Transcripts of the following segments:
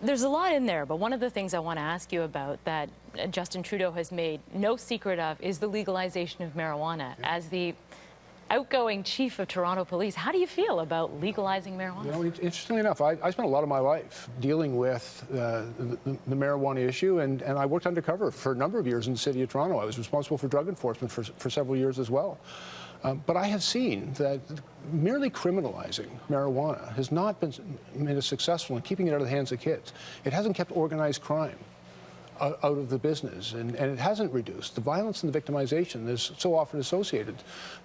There's a lot in there, but one of the things I want to ask you about that Justin Trudeau has made no secret of is the legalization of marijuana. Yeah. As the outgoing chief of Toronto Police, how do you feel about legalizing marijuana? You know, interestingly enough, I spent a lot of my life dealing with the marijuana issue, and I worked undercover for a number of years in the city of Toronto. I was responsible for drug enforcement for several years as well. But I have seen that merely criminalizing marijuana has not made us successful in keeping it out of the hands of kids. It hasn't kept organized crime out of the business, and it hasn't reduced the violence and the victimization that is so often associated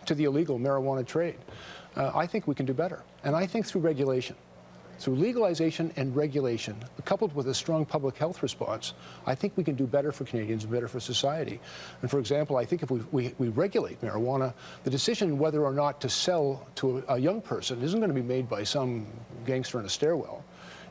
to the illegal marijuana trade. I think we can do better, and I think through regulation. Through legalization and regulation, coupled with a strong public health response, I think we can do better for Canadians and better for society. And for example, I think if we regulate marijuana, the decision whether or not to sell to a young person isn't going to be made by some gangster in a stairwell.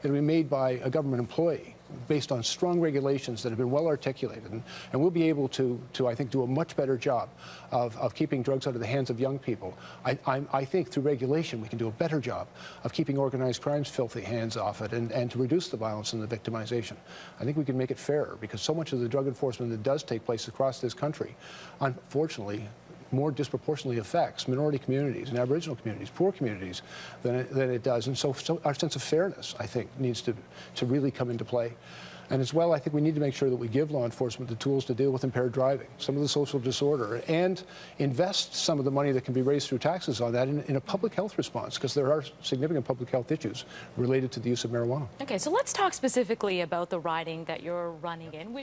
It'll be made by a government employee based on strong regulations that have been well articulated. And we'll be able to, I think, do a much better job of keeping drugs out of the hands of young people. I think through regulation we can do a better job of keeping organized crime's filthy hands off it and to reduce the violence and the victimization. I think we can make it fairer, because so much of the drug enforcement that does take place across this country, unfortunately, more disproportionately affects minority communities and Aboriginal communities, poor communities, than it does. And so our sense of fairness, I think, needs to really come into play. And as well, I think we need to make sure that we give law enforcement the tools to deal with impaired driving, some of the social disorder, and invest some of the money that can be raised through taxes on that in a public health response, because there are significant public health issues related to the use of marijuana. Okay, so let's talk specifically about the riding that you're running in.